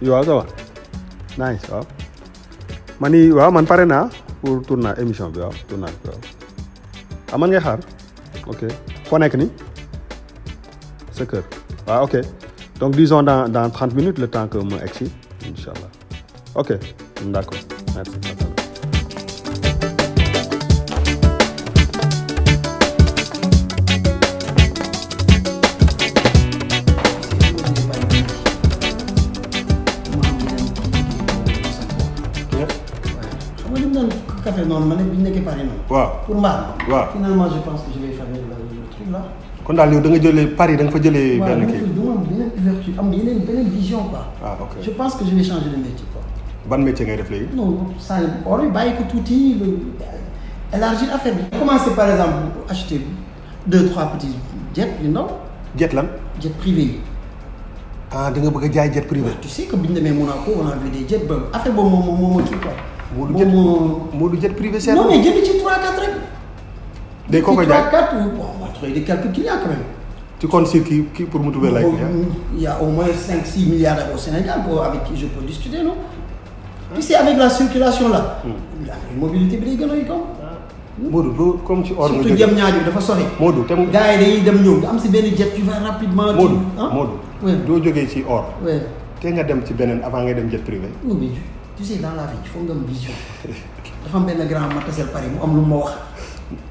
waaw ça va nice waaw man nii waaw man pare naa pour tournage émission bi waaw tournage bi waaw man ngay xaar ok foo nekk nii sa kër waaw ok donc disons dans 30 minutes le temps que ma egsi incha allah ok d'accord merci. café noonu ma ne bi ñu nekkee Paris noonu. waaw pour mbaar. waaw finalement je pense que je vais faire le truc là. kon daal yow da nga jëlee Paris da nga fa jëlee. benn kii waaw am beneen ouverture am beneen vision quoi. ah ok je pense que je vais changer de métier quoi. ban métier ngay def léegi. non saa yu or yi bàyyi ko tuuti élargir affaire bi. commencer par exemple acheter 2-3 petits jets yu ndaw. jet lan. jet privé yi. ah da nga bëgg a jaay jet privé. tu sais que bi ñu demee Monaco on a vu des jets ba affaire boobu moo kii quoi. Modou jet privé c'est non mais jënd ci 3-4 rek. day ko koy jaay 3-4 bon on va trouver quelques clients quand même. tu comptes sur qui pour mu trouver lay client. Il y a au moins 5-6 milliardaires au Sénégal avec qui je peux discuter non. Tu sais avec la circulation là. la mobilité bi day gën a yomb. Modou doo comme ci or. surtout jëm ñaari dafa sori. Modou te gars yi dañuy dem ñëw nga am si benn jet tu vas rapidement. Modou doo jógee ci or. oui te nga dem ci beneen avant ngay dem jet privé. non mais tu sais dans la vie il faut nga am vision. dafa am benn grand ma taseel Paris mu am lu ma wax.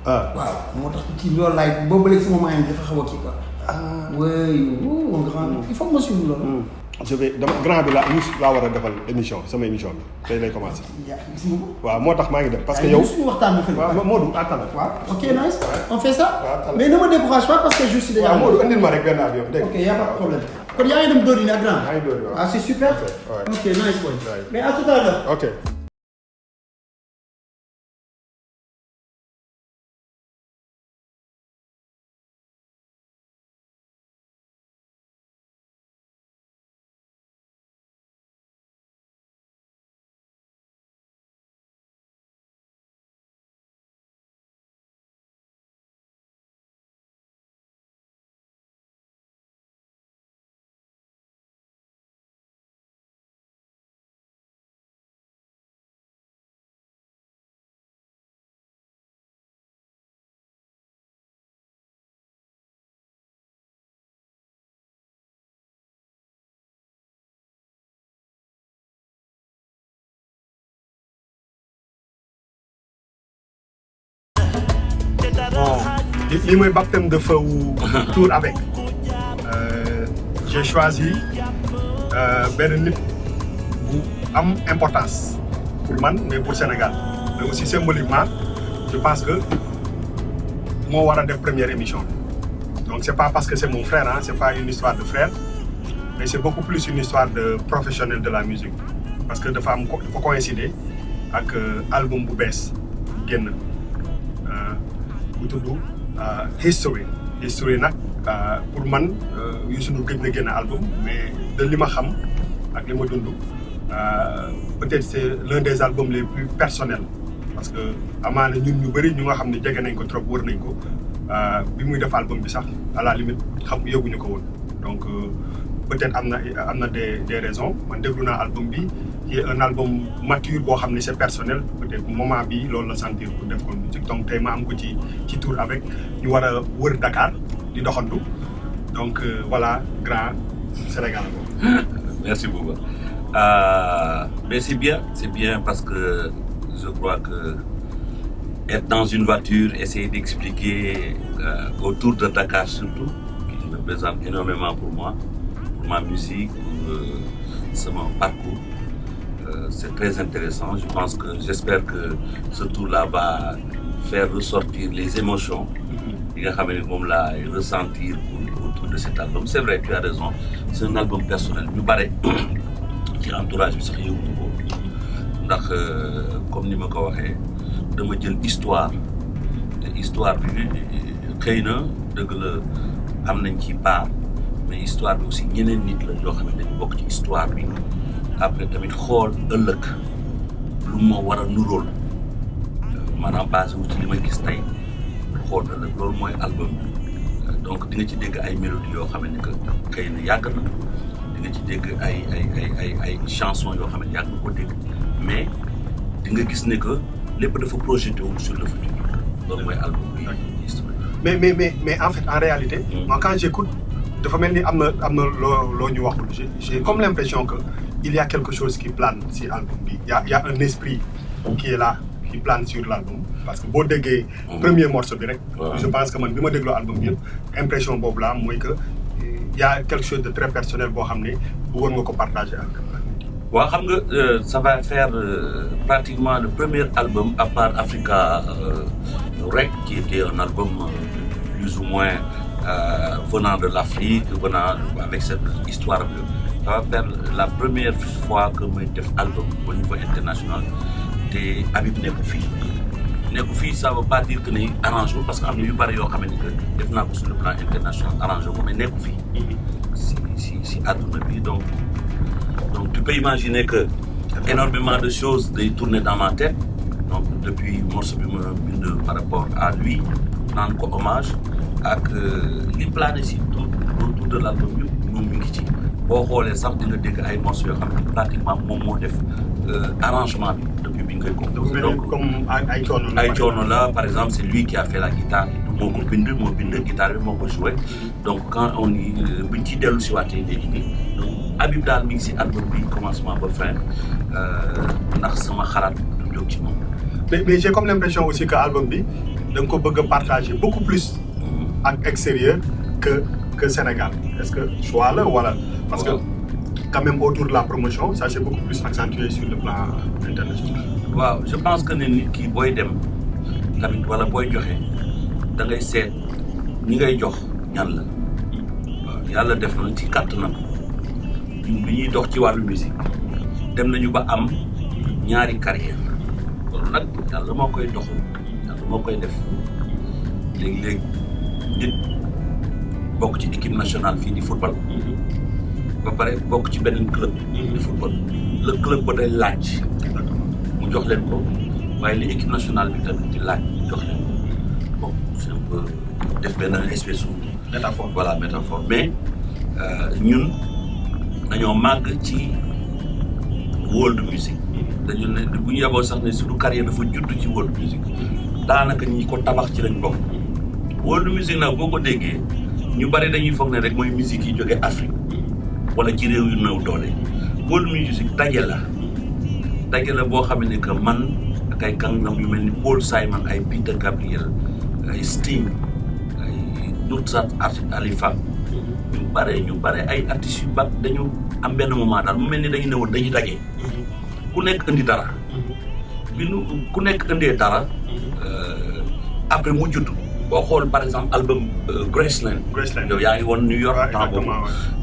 waaw moo tax ci loolu laay boobu léegi sama moyen bi dafa xaw a kii quoi. oui un grand il faut que ma suivre loolu. je vais dama grand bi laa war a defal émission sama émission bi tey lay commencé. gis nga ko. waaw moo tax maa ngi dem parce que yow suñu waxtaan bi fële. waaw Modou attends. waaw ok nice. on fait ça. waaw mais ne me décourage pas parce que je suis déjà. waaw Modou andil ma rek benn avion dégg ok y a pas de problème. kon yaa ngi dem Dóor yi ak grand. yaa ngi Dóor yi waaw. ah c'est super. ok nice boy. mais à tout à l'heure. ok. lii mooy baptême de feu wu Tour avec j'ai choisi benn nit bu am importance pour man mais pour Sénégal mais aussi symboliquement je pense que moo war a def première émission donc c'est pas parce que c'est mon frère hein c'est pas une histoire de frère mais c'est beaucoup plus une histoire de professionnel de la musique parce que dafa coïncider ak album bu bees génn bu tudd history nag pour man Youssou Ndour gëj na génn album mais de li ma xam ak li ma dund peut-être c'est l'un des albums les plus personnels parce que amaana ñun ñu bëri ñu nga xam ne jege nañ ko trop wër nañ ko bi muy def album bi sax à la limite yëguñu ko woon donc peut-être am na des raisons man déglu naa album bi qui est un album mature boo xam ne c'est personnel peut-être moment bi loolu la sentir pour def ko musique donc tey ma am ko ci Tour avec ñu war a wër Dakar di doxantu donc voilà grand Sénégal ko. Merci beaucoup. Mais c'est bien parce que je crois que être dans une voiture, essayer d'expliquer autour de Dakar surtout, qui représente énormément pour moi, pour ma musique, pour mon parcours. C'est très intéressant. J'espère que ce tour-là va faire ressortir les émotions que je vais ressentir autour de cet album. C'est vrai, tu as raison. C'est un album personnel. Nous barré qui entourage comme ni ma ko waxee dama jël histoire bi xëy na dëgg la am nañ ci part mais histoire bi aussi ñeneen nit la yoo xam ne dañu bokk ci histoire bi après tamit xool ëllëg lu ma war a nuróol maanaam basé wu ci li ma gis tey xool ëllëg loolu mooy album bi donc di nga ci dégg ay mélodies yoo xam ne que xëy na yàgg na di nga ci dégg ay chansons yoo xam ne yàgg nga ko dégg mais di nga gis ne que lépp dafa projeté wu sur le futur loolu mooy album bi mais en fait en réalité moi quand j'écoute dafa mel ni am na loo ñu waxul j'ai comme l'impression que il y a quelque chose qui plane sur album bi y a un esprit qui est là qui plane sur l'album parce que boo déggee premier morceau bi rek je pense que man bi ma dégloo album bi yëpp impression boobu la mooy que y a quelque chose de très personnel boo xam ne bëggoon nga ko partager ak waaw xam nga ça va faire pratiquement le premier album à part Africa Rec qui était un album plus ou moins venant de l'Afrique venant avec cette histoire de ça va faire la première fois que muy def album au niveau international te Habib nekku fii ça veut pas dire que ni arrangé parce que am na yu bëri yoo xam ne que def naa ko sur le plan international arrangé ko mais nekku fii si àdduna bi donc tu peux imaginer que énormément de choses day tourner dans ma tête donc depuis morceau bi ma bind par rapport à lui naan ko hommage ak li plané si autour de l'album yëpp moom mi ngi ci boo xoolee sax di nga dégg ay morceaux yoo xam ne pratiquement moom moo def arrangement bi depuis bi nga koy composé donc comme ay coono la par exemple c'est lui qui a fait la guitare moo ko bind guitare bi moo ko joué donc quand on y buñ ciy dellu si waatee léegi nii donc Habib daal mi ngi si album bi commencement ba fin ndax sama xalaat du jóg ci moom mais j'ai comme l'impression aussi que album bi da nga ko bëgg a partager beaucoup plus ak extérieur que Sénégal est-ce que choix la wala parce que quand même autour de la promotion ça c'est beaucoup plus accentué sur le plan international. waaw je pense que ne nit ki booy dem tamit wala booy joxe da ngay seet ñi ngay jox ñan la waaw yàlla def na ci kàttanam ñun bi ñuy dox ci wàllu musique dem nañu ba am ñaari carrière loolu nag yàlla moo koy doxal yàlla moo koy def léegi-léegi nit bokk ci équipe nationale fii di football ba pare bokk ci beneen club di football le club ba day laaj mu jox leen ko waaye li équipe nationale bi tamit di laaj jox leen ko bon c'est un peu def benn espèce de métaphore voilà métaphore mais ñun dañoo màgg ci world music dañu ne bu ñu yeboo sax ne suñu carrière dafa judd ci world music daanaka ñi ko tabax ci lañ bokk world music nag boo ko déggee ñu bari dañuy foog ne rek mooy musique yi jóge Afrique wala ci réew yu néew doole world music daje la boo xam ne que man ak ay kàngam yu mel ni Paul Simon ay Peter Gabriel ay Sting ay Nusrat Ali Fall ñu bare ay artistes yu bari dañu am benn moment daal mu mel ni dañu ne woon dañuy daje ku nekk indi dara ku nekk indee dara après mu judd boo xool par exemple album Graceland yow yaa ngi woon New York temps boobu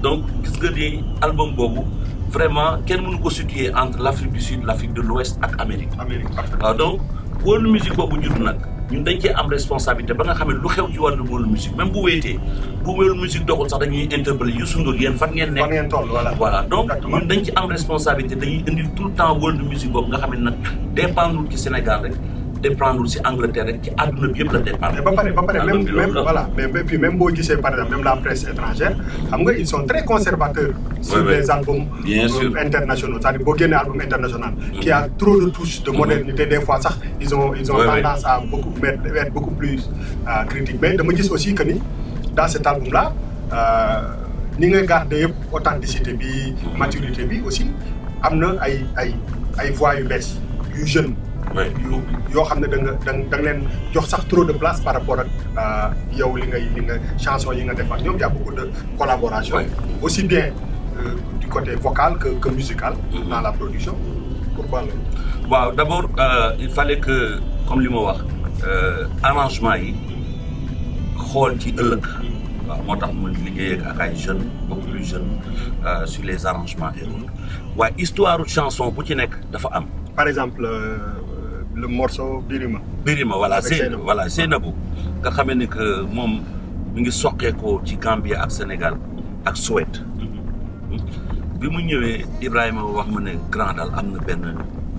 donc gis nga ni album boobu vraiment kenn mënu ko situer entre l'Afrique du Sud l'Afrique de l'Ouest ak Amérique waaw donc world music boobu judd nag ñun dañ cee am responsabilité ba nga xam ne lu xew ci wàllu world music même bu wéetee bu world music doxul sax dañuy interpeller Youssou Ndour yéen fan ngeen nekk voilà donc ñun dañ ci am responsabilité dañuy indi tout le temps world music boobu nga xam ne nag dépendul ci Sénégal rek dépendre ci Angleterre rek ci àdduna bi yëpp la dépendre. mais ba pare même voilà mais puis même boo gisee par exemple même la presse étrangère xam nga ils sont très conservateurs. sur les albums internationaux c'est-à-dire boo génnee album international. qui a trop de touches de modernité des fois sax ils ont tendance à être beaucoup plus critique mais dama gis aussi que ni dans cet album là ni nga garder yëpp authenticité bi maturité bi aussi am na ay voix yu bees yu jeunes. yoo xam ne da nga leen jox sax trop de place par rapport ak yow li nga chanson yi nga def ak ñoom y a beaucoup de collaboration aussi bien du côté vocal que musical dans la production pourquoi loolu waaw d'abord il fallait que comme li ma wax arrangement yi xool ci ëllëg waaw moo tax mu liggéey ak ay jeunes beaucoup plus jeunes sur les arrangements et autres waaye histoire chanson bu ci nekk dafa am par exemple le morceau Birima voilà Seynabou nga xamee ni que moom mi ngi soqeekoo ci Gambie ak Sénégal ak Suède bi mu ñëwee Ibrahima wax ma ne grand daal am na benn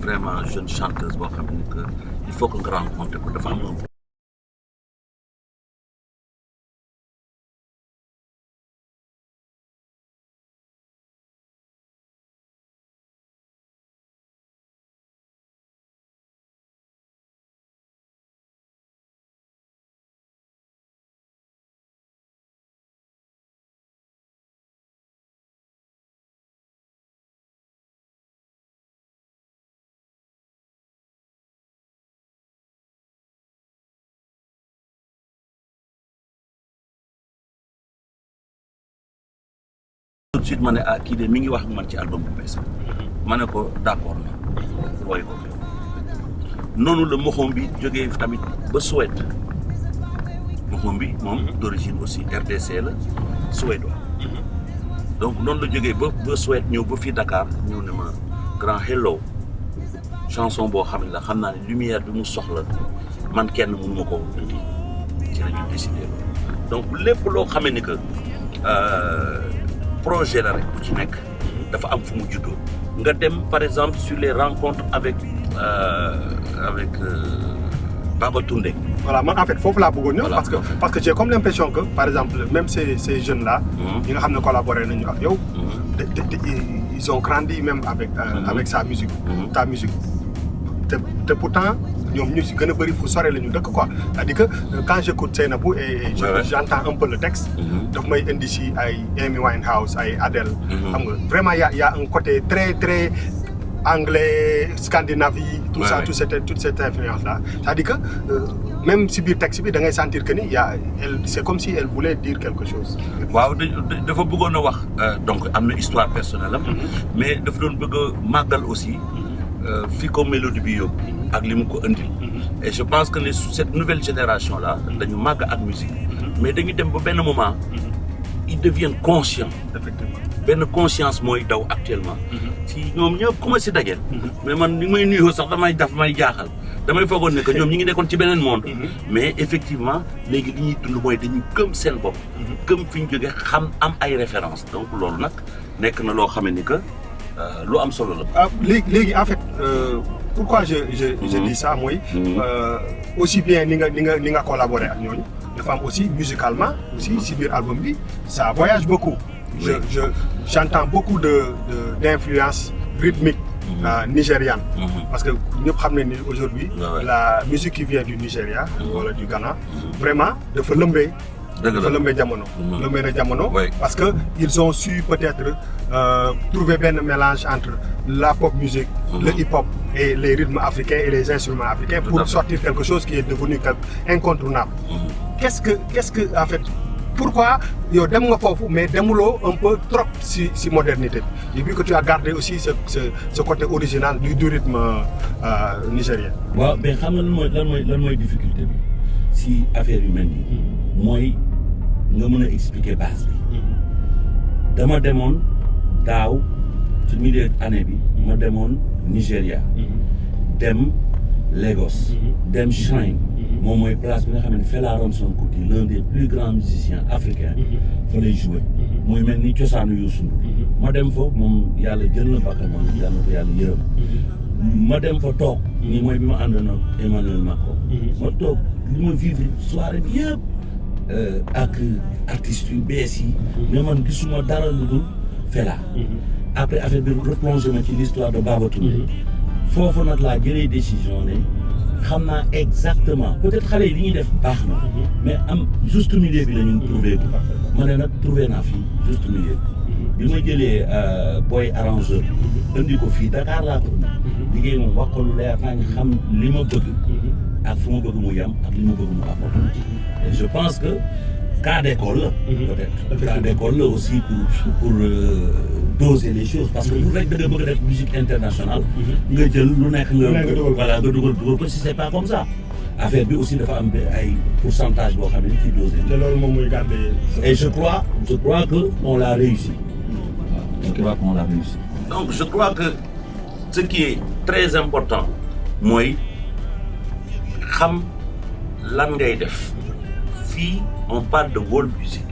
vraiment jeune chanteuse boo xam ne que il faut que nga rencontre ko dafa am de suite ma ne ah kii de mi ngi wax ak man ci album bu bees ma ne ko d'accord na woy ko noonu la moxom bi jógee tamit ba Suède moxom bi moom d'origine aussi RDC la suédois donc noonu la jógee ba Suède ñëw ba fii Dakar ñëw ne ma grand hello chanson boo xam ne la xam naa ne lumière bi mu soxla man kenn mënu ma ko indi ci la ñu décidé loolu donc lépp loo xamee ni que projet la rek bu ci nekk dafa am fu mu juddoo nga dem par exemple sur les rencontres avec Baba Toundé. Voilà, moi en fait foofu laa bëggoon ñëw parce que j'ai comme l'impression que par exemple même ces jeunes là ñi nga xam ne collaboré nañu ak yow ils ont grandi même avec sa musique ta musique te pourtant ñoom ñu si gën a bëri fu sore la ñu dëkk quoi c'est-à-dire que quand j'écoute Seynabou et j'entends un peu le texte daf may indi si ay Amy Winehouse ay Adele xam nga vraiment y a un côté très anglais, Scandinavie, tout ça, toute cette influence-là. C'est-à-dire que même si le texte, da ngay sentir que c'est comme si elle voulait dire quelque chose. Waaw dafa bëggoon a wax donc am na histoire personnelle am mais dafa doon bëgg a màggal aussi fi ko mélodie bi yóbbu ak li mu ko indil. Et je pense que cette nouvelle génération-là dañu màgg ak musique mais dañu dem ba benn moment ils deviennent conscients. Effectivement. benn conscience mooy daw actuellement. ci ñoom ñëpp ku ma si dajeel. mais man ni may nuyoo sax may jaaxal damay foogoon ne que ñoom ñi ngi nekkoon ci beneen monde. mais effectivement léegi li ñuy dund mooy dañuy gëm seen bopp. gëm fi ñu jógee xam am ay références donc loolu nag nekk na loo xam ne ni que lu am solo la. léegi en fait pourquoi je dis ça mooy. aussi bien ni nga collaboré ak ñooñu dafa am aussi musicalement aussi si biir album bi ça voyage beaucoup. J'entends beaucoup d'influences rythmiques nigérianes. Parce que nous savons aujourd'hui la musique qui vient du Nigeria ou du Ghana, vraiment, de faire l'embé. Parce qu'ils ont su peut-être trouver un mélange entre la pop musique, le hip-hop et les rythmes africains et les instruments africains pour sortir quelque chose qui est devenu incontournable. Qu'est-ce que, en fait, pourquoi yow dem nga foofu mais demuloo un peu trop si modernité bi j'ai vu que tu as gardé aussi ce côté original du rythme nigérien. waaw mais xam nga lan mooy difficulté bi si affaire yu mel nii mooy nga mën a expliquer base bi. dama demoon daaw ci milieu année bi ma demoon Nigéria. dem Lagos. dem Shrine. moom mooy place bi nga xam ne Fela Ramson Kuti l'un des plus grands musiciens africains fa lay jouer mooy mel ni cosaanu Youssou Ndour ma dem fa moom yàlla jël na bakkanam yàlla ko yàlla yërëm ma dem fa toog nii mooy bi ma àndoon ak Emmanuel Macron ma toog li ma vivre soirée bi yëpp ak artistes yu bees yi mais man gisuma dara lu dul Fela après affaire bi replongé ma ci l'histoire de Baba Toundé foofu nag laa jëlee décision ne xam naa exactement peut-être xale yi li ñuy def baax na mais am juste milieu bi la ñu trouvé ko ma ne nag trouvé naa fii juste milieu bi ma jëlee boy arrangeur indi ko fii Dakar laa ko liggéey moom wax ko lu leer naa ñu xam li ma bëgg ak fu ma bëgg mu yem ak li ma bëgg mu apporter et je pense que cas d'école la peut-être cas d'école la aussi pour doser les choses parce que lu rek da nga bëgg a def musique internationale nga jël lu nekk nga dugal ko si c'est pas comme ça affaire bi aussi dafa am ay pourcentage boo xam ne ci dosé te loolu moom mooy garder et je crois que on l'a réussi donc je crois que ce qui est très important mooy xam lan ngay def fii on parle de world music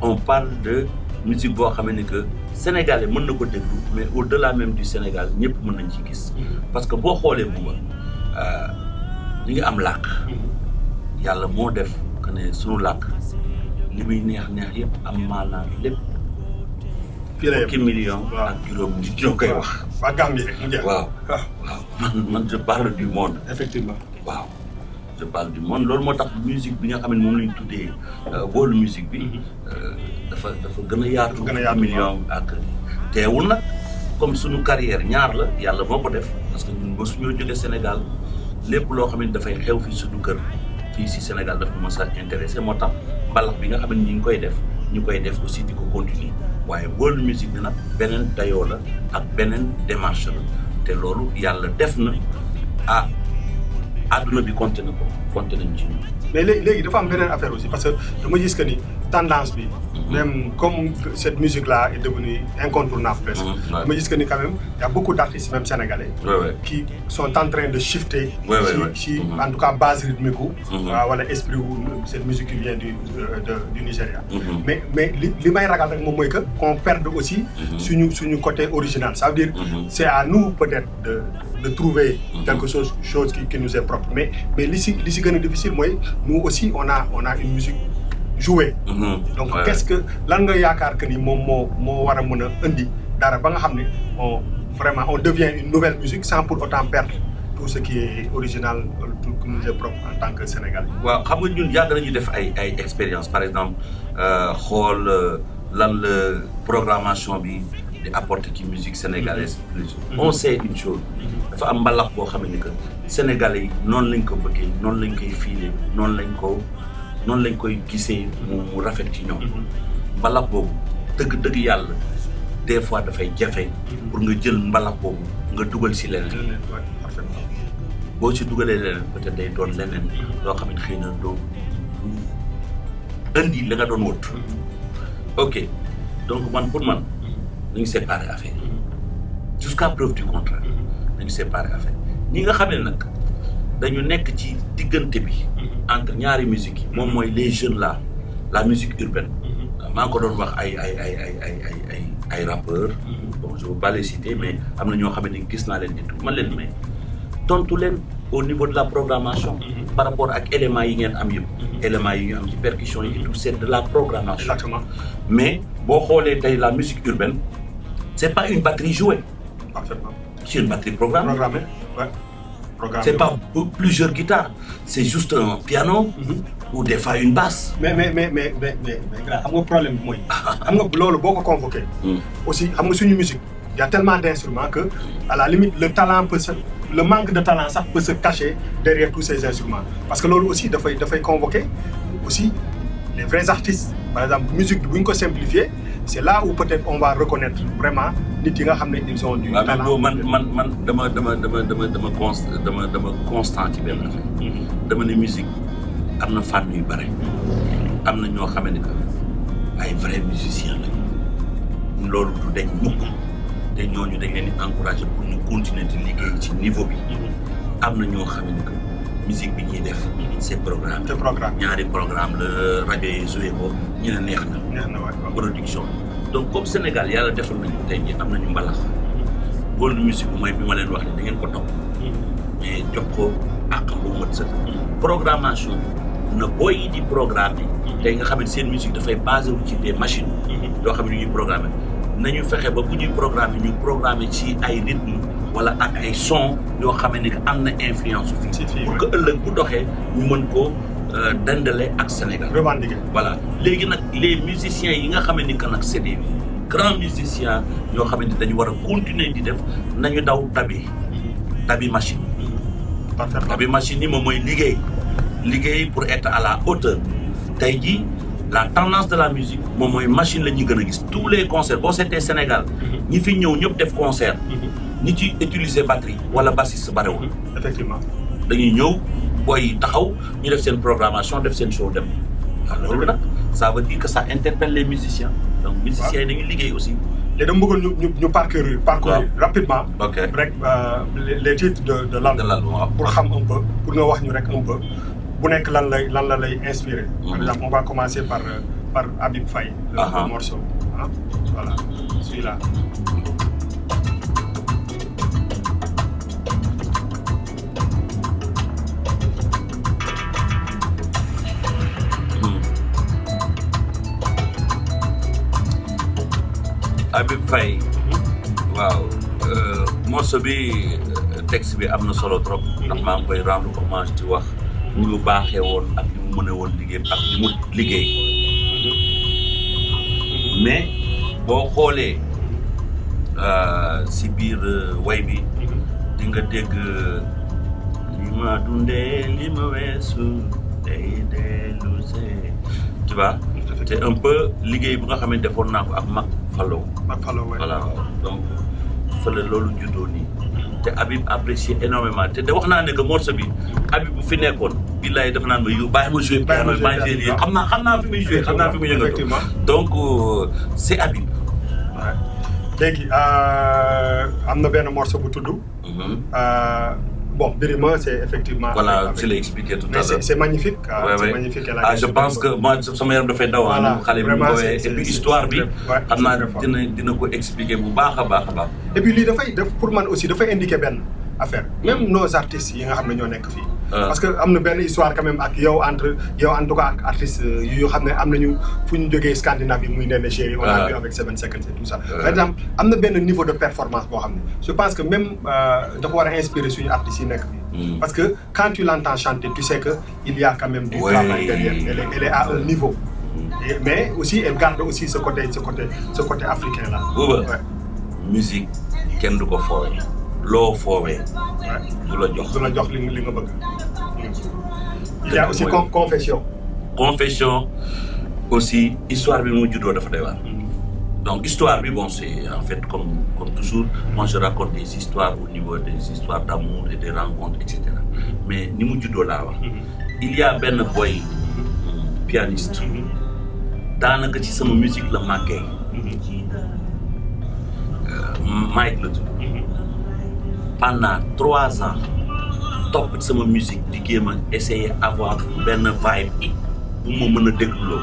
on parle de musique boo xam ne que Sénégalais mën na ko déglu mais au-delà même du Sénégal ñëpp mën nañ ci gis parce que boo xoolee Bouba ñu ngi am làkk yàlla moo def que ne sunu làkk li muy neex yëpp am maanaam lépp fukki million ak juróom nit ñoo koy wax waa Gambie waaw man je parle du monde effectivement waaw je parle du monde loolu moo tax musique bi nga xam ne moom la ñu tuddee world musique bi dafa gën a yaatu million ak teewul nag comme suñu carrière ñaar la yàlla moo ko def parce que ñun ba suñoo jógee Sénégal lépp loo xam ne dafay xew fii suñu kër fii si Sénégal dafa mos a intéressé moo tax mbalax bi nga xam ne ñu koy def aussi di ko continuer waaye world music bi nag beneen dayoo la ak beneen démarche la te loolu yàlla def na àdduna bi compté na ko compté nañ ci ñun. mais léegi dafa am beneen affaire aussi parce que dama gis que ni tendance bi. même comme cette musique là est devenue incontournable presque. dama gis que ni quand même y a beaucoup d'artistes même sénégalais. qui sont en train de shifter. ci en tout cas base rythmique wu. wala esprit wu cette musique qui vient du Nigeria. mais li may ragal rek moom mooy que qu'on perde aussi. suñu côté original ça veut dire. c'est à nous peut-être de trouver quelque chose qui nous est propre mais li si gën a difficile mooy nous aussi on a une musique jouée. Donc qu'est-ce que lan nga yaakaar que ni moom moo war a mën a indi dara ba nga xam ne vraiment on devient une nouvelle musique sans pour autant perdre tout ce qui est original tout ce qui nous est propre en tant que Sénégalais. waaw xam nga ñun yàgg nañu def ay expérience par exemple xool lan la programmation bi di apporter ci musique sénégalaise. On sait une chose dafa am mbalax boo xam ne que Sénégalais yi noonu lañ ko bëggee noonu lañ koy fiilee noonu lañ koy gisee mu rafet ci ñoom. mbalax boobu dëgg yàlla des fois dafay jafe pour nga jël mbalax boobu nga dugal si leneen. boo ci dugalee leneen peut-être day doon leneen loo xam ne xëy na doo indi la nga doon wut. ok donc pour man nañu séparer affaire jusqu'à preuve du contraire nañu séparer affaire ñi nga xam ne nag dañu nekk ci diggante bi entre ñaari musique yi moom mooy les jeunes là la musique urbaine maa ngi ko doon wax ay rappeurs bon je veux pas les citer mais am na ñoo xam ne gis naa leen di tout man leen may tontu leen au niveau de la programmation par rapport ak éléments yi ngeen am yëpp éléments yi ñu am ci percussion yi et tout c'est de la programmation. Exactement. Mais boo xoolee tey la musique urbaine c'est pas une batterie jouée. Parfaitement. C'est une batterie programmée. Programmé. C'est pas plusieurs guitares, c'est juste un piano ou des fois une basse. Mais xam nga problème bi mooy xam nga loolu boo ko convoqué. Aussi xam nga suñu musique il y a tellement d'instruments que à la limite le manque de talent sax peut se cacher derrière tous ces instruments parce que loolu aussi dafay convoquer aussi les vrais artistes. Par exemple musique bi bu ñu ko simplifier c'est là où peut-être on va reconnaître vraiment nit yi nga xam ne ils ont du talent. man dama constant ci benn affaire. dama ne musique am na fànn yu bare am na ñoo xam ne que ay vrais musiciens lañu loolu du dañ mukk te ñooñu dañ leen di encourager pour ñu continuer di liggéey ci niveau bi am na ñoo xam ne que musique bi ñuy def c'est programme. ñaari programme la rajo yi joué ko ñu ne neex na production donc comme Sénégal yàlla defal nañu tey jii am nañu mbalax world musique mooy bi ma leen wax ne da ngeen ko topp mais jox ko àqam bu mat sëkk programmation na booy yi di programme tey nga xam ne seen musique dafay basé wu ci des machines yoo xam ne ñuy programmer nañu fexe ba bu ñuy programmer ñu programmer ci ay rythme wala ak ay son yoo xam ne am na influence fii pour que ëllëg bu doxee ñu mën ko dendale ak Sénégal. Revendiquer. Voilà léegi nag les musiciens yi nga xam ne que nag c'est des grands musiciens yoo xam ne dañu war a continuer di def nañu daw tabi machine. Parfaitement. Tabi machine yi moom mooy liggéey pour être à la hauteur tey jii la tendance de la musique moom mooy machine la ñuy gën a gis tous les concerts boo seetee Sénégal ñi fi ñëw ñëpp def concert ñi ci utiliser batterie wala bassiste barewul. Effectivement. dañuy ñëw booy taxaw ñu def seen programmation def seen show dem waaw loolu nag ça veut dire que ça interpelle les musiciens donc musiciens yi dañuy liggéey aussi. léegi dama bëggoon ñu parcourir rapidement. ok rek les titres de l'album pour xam un peu pour nga wax ñu rek un peu bu nekk lan la lay inspiré. Par exemple on va commencer par Habib Faye. le morceau voilà celui-là. Habib Faye waaw morceau bi texte bi am na solo trop ndax maa ngi koy rendre hommage ci wax ni mu baaxee woon ak ni mu mën a woon liggéey ak ni mu liggéey mais boo xoolee si biir way bi di nga dégg li ma dundee li ma weesu day dellu see tu vois c'est un peu liggéey bu nga xam ne defoon naa ko ak mag Fallow. ak Fallow voilà donc fële loolu juddoo nii te Habib apprécié énormément te wax naa ne que morceau bi Habib bu fi nekkoon billaay dafa naan ma yu bàyyi ma joué piano bàyyi ma joué xam naa fi muy joué xam naa fi muy yëngatu donc c'est Habib. waaw léegi am na benn morceau bu tudd. Bon, Birima, c'est effectivement... Voilà, je l'ai expliqué tout à l'heure. C'est magnifique. C'est magnifique. Je pense que moi, ça m'a fait d'avoir et puis l'histoire, dina ko expliquer bu baax a baax. Et puis lii pour man aussi dafay indiquer benn affaire même nos artistes yi nga xam ne ñoo nekk fii. parce que am na benn histoire quand même ak yow en tout cas ak artistes yoo xam ne am nañu fu ñu jógee Scandinavie muy Néné Chéri on a vu avec 7 Seconds et tout ça. Par exemple am na benn niveau de performance boo xam ne je pense que même dafa war a inspirer suñu artistes yi nekk fii. Parce que quand tu l'entends chanter tu sais que il y a quand même du travail derrière. Elle est à un niveau. Mais aussi elle garde aussi ce côté africain là. Musique kenn du ko foowee. loo foowee. du la jox li nga bëgg. il y a aussi confession. confession aussi histoire bi mu juddoo dafa doy waar. donc histoire bi bon c'est en fait comme toujours moi je raconte des histoires au niveau des histoires d'amour et des rencontres et cetera mais ni mu juddoo laa wax. il y a benn boy pianiste. daanaka ci sama musique la màggee. Mike la tudd. Pendant 3 ans topp ci sama musique di jéem a essayer avoir benn vibe bu ma mën a dégloo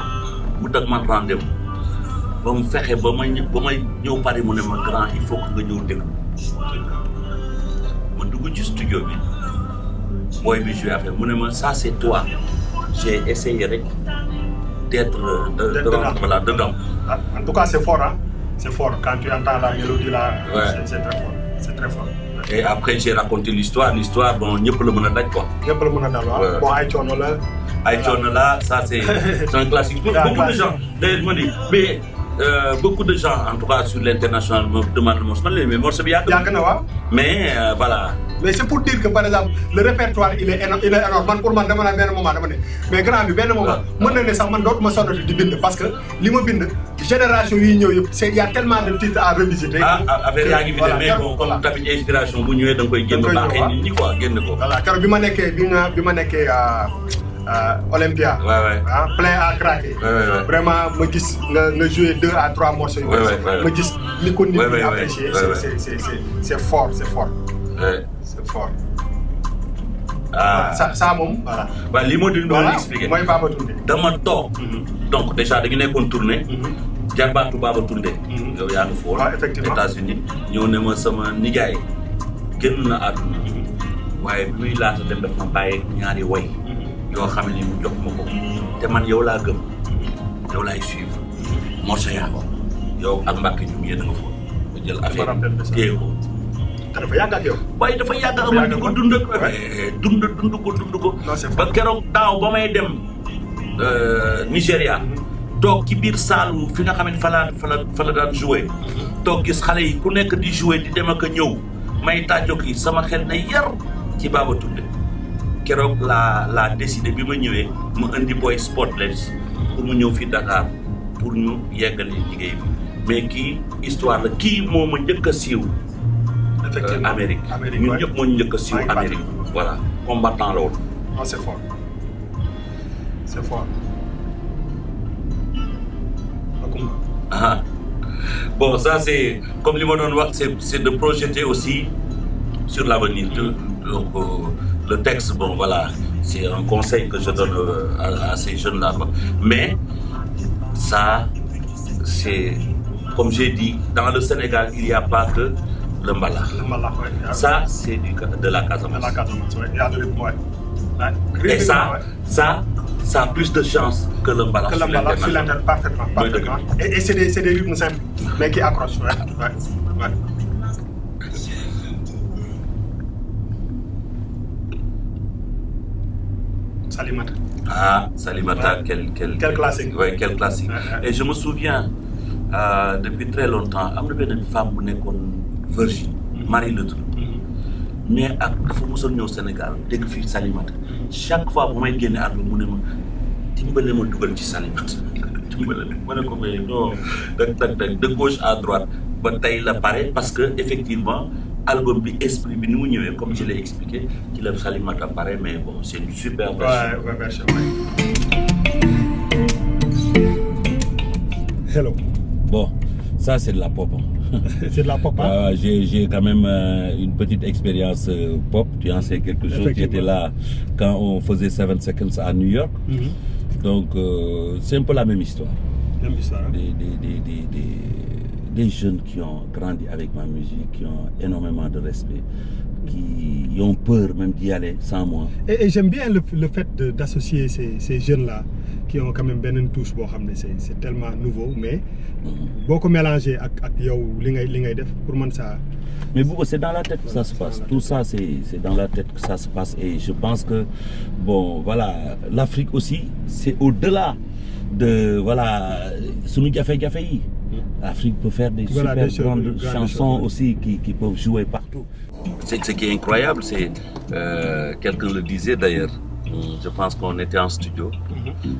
bu tag man rendez-vous ba mu fexe ba may ñëw Paris mu ne ma grand il faut que nga ñëw déglu ma dugg ci studio bi booy bi joué affaire mu ne ma ça c'est toi j'ai essayé rek d'être dedans. En tout cas c'est fort hein. C'est fort quand tu entends la mélodie là. C'est très fort. C'est très fort. Et après j'ai raconté l'histoire bon ñëpp la mën a daj quoi. ñëpp la mën a daj waaw. Bon ay coono la. Ça c'est un classique. Beaucoup de gens d'ailleurs ma ni mais beaucoup de gens en tout cas sur l'international me demandent mais morceau bi yàgg na waaw. Mais voilà. Mais c'est pour dire que par exemple le répertoire il est énorme man pour man dama naan benn moment dama ne mais grand bi benn moment mën na ne sax man dootuma sonnati di bind parce que li ma bind génération yi ñëw yëpp c'est il y a tellement de titres à revisiter. Affaire yaa ngi fi mais bon comme tamit inspiration bu ñëwee da nga koy génn baaxee nit ñi quoi génn ko. Voilà keroog bi ma nekkee Olympia. Plein à craquer. Vraiment ma gis nga jouer 2 à 3 morceaux. ma gis ni ko nit ñi apprécier c'est fort. C'est fort. Ça moom voilà. waaw li ma doon expliquer mooy Baba Toundé. dama toog. donc déjà dañu nekkoon tournée. jarbaatu Baba Toundé. yow yaa ngi foofu. effectivement États-Unis ñëw ne ma sama nijaay génn na àdduna. waaye bi muy laata dem daf ma bàyyi ñaari way. yoo xam ne mu jox ma ko. te man yow laa gëm. yow laay suivre. morceau yaa ko. yow ak Mbacke ñu yéen a nga foofu. nga jël affaire téye ko. dafa yàgg ak yow. waaye dafa yàgg amul di ko dund ko. ba keroog daaw ba may dem Nigéria. toog ci biir saalu fi nga xam ne fa la daan joué. toog gis xale yi ku nekk di joué di dem ak a ñëw may tàjjoo yi sama xel na yar ci Baba Toundé. keroog laa décidé bi ma ñëwee ma indi boy Spotless pour mu ñëw fii Dakar pour ñu yeggali liggéey bi mais kii histoire la kii moo ma njëkk a siiw. Effectivement Amérique ñun ñëpp moo ñu njëkk a siiw Amérique voilà combattant la woon. Non c'est fort. Bon ça c'est comme li ma doon wax c'est de projeter aussi sur l'avenir. Donc le texte bon voilà c'est un conseil que je donne à ces jeunes là mais ça c'est comme j'ai dit dans le Sénégal il y a pas que le mbalax. Ça c'est de la Casamance. Il y a de l'humour. Et ça a plus de chance que le mbalax. Que le mbalax sur l'internet parfaitement. Et c'est des rythmes simples mais qui accrochent. Ouais. Salimata, quel classique. Ouais, quel classique. Et je me souviens depuis très longtemps am na benn femme bu nekkoon Virgin Marie Le Tour mais ak dafa mosoon ñëw Sénégal dégg fii Salimata chaque fois bu may génne àdduna mu ne ma dimbale ma dugal ci Salimata ma ne ko mais non de gauche à droite ba tey la pare parce que effectivement album bi esprit bi ni mu ñëwee comme je l'ai expliqué ci la Salimata pare mais bon c'est une super version. Ouais, version. Hello. Bon, ça c'est de la pop. C'est de la pop, hein? J'ai quand même une petite expérience pop. Tu en sais quelque chose. Tu étais là quand on faisait 7 Seconds à New York. Donc, c'est un peu la même histoire. Même histoire, hein? Des jeunes qui ont grandi avec ma musique, qui ont énormément de respect, qui ont peur même d'y aller sans moi. Et j'aime bien le fait d'associer ces jeunes-là qui ont quand même une touche, c'est tellement nouveau, mais beaucoup mélangé avec yow li ngay def pour moi ça. Mais bon, c'est dans la tête que ça se passe. Tout ça, c'est dans la tête que ça se passe. Et je pense que, bon, voilà, l'Afrique aussi, c'est au-delà de, voilà, Sunu Jafé Jafé. L'Afrique peut faire des super grandes chansons aussi qui peuvent jouer partout. Ce qui est incroyable, c'est, quelqu'un le disait d'ailleurs, je pense qu'on était en studio,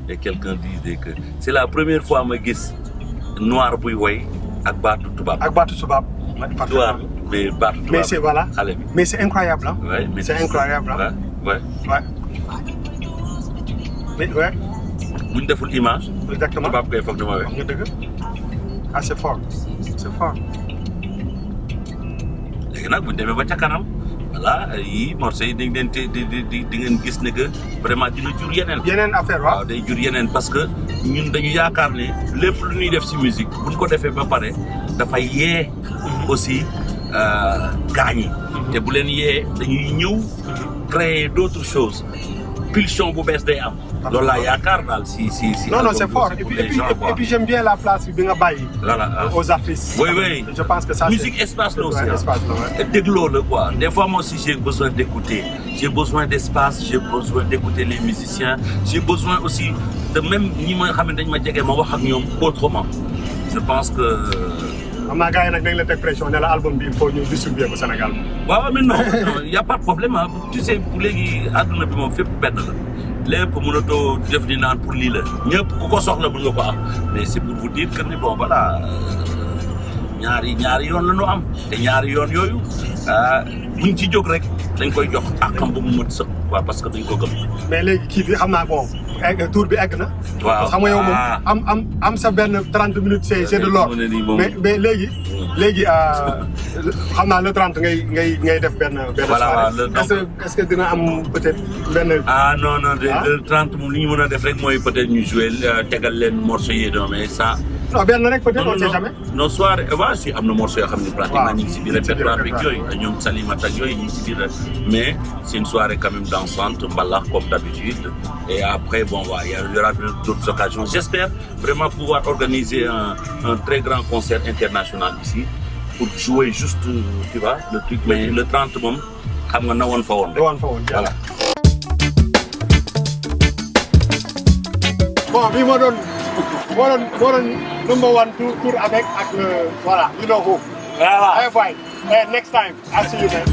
et quelqu'un disait que c'est la première fois que je vois Noir Bouy avec Batou Toubab. Avec Batou Toubab. Mais c'est voilà. Mais c'est incroyable, hein? Ouais, c'est incroyable, hein? Ouais. Mais ouais. Vous ne devez image. Exactement. Ah, c'est fort. C'est fort. léegi nag bu ñu demee ba ca kanam voilà yii morceaux yi di ngeen gis ne que vraiment dina jur yeneen. yeneen affaire waaw day jur yeneen parce que ñun dañu yaakaar ne lépp lu ñuy def ci musique bu ñu ko defee ba pare dafay yee aussi gaañ yi. te bu leen yee dañuy ñëw créer d'autres choses pulsion bu bees day am. loolu laa yaakaar daal si. non c'est fort et puis j'aime bien la place bi nga bàyyi. voilà aux artistes. oui. je pense que ça musique espace là aussi. espace là dégloo la quoi des fois moi aussi j'ai besoin d'écouter j'ai besoin d'espace j'ai besoin d'écouter les musiciens j'ai besoin aussi de même ñi ma xam ne dañ ma jege ma wax ak ñoom autrement je pense que. am naa gars yi nag dañ la teg pression ne la album bi il faut ñu distribuer ko Sénégal. waaw mais non y a pas de problème ah tu sais bu léegi àdduna bi moom fépp benn la. lépp mënatoo def ni naan pour lii la ñëpp ku ko soxla mën nga ko am mais c'est pour vous dire que ni bon voilà ñaari yoon la ñu am te ñaari yoon yooyu buñ ci jóg rek dañ koy jox àqam ba mu mën sëq waaw parce que dañ ko gëm. mais léegi kii bi xam naa bon tour bi egg na. waaw xam nga yow moom am sa benn 30 minutes c'est de l'or mais léegi xam naa le 30 ngay def benn. voilà est-ce que dina am peut-être benn. non le 30 moom li ñu mën a def rek mooy peut-être ñu jouer tegal leen morceau yi non mais ça. non benn rek peut-être on sait jamais. non soirée si am na morceau yoo xam ne pratiquement ñu ngi si biir répertoire bi yooyu ñoom Salimata ak yooyu ñu ngi si biir mais c'est une soirée quand même dansante mbalax comme d'habitude et après bon il y aura d'autres occasions j'espère vraiment pouvoir organiser un très grand concert international ici pour jouer juste tu vois le truc mais le 30 moom xam nga na woon fa woon voilà. bon bii moo doon number one tour avec le voilà you know who. voilà. Hey boy, next time I see you man.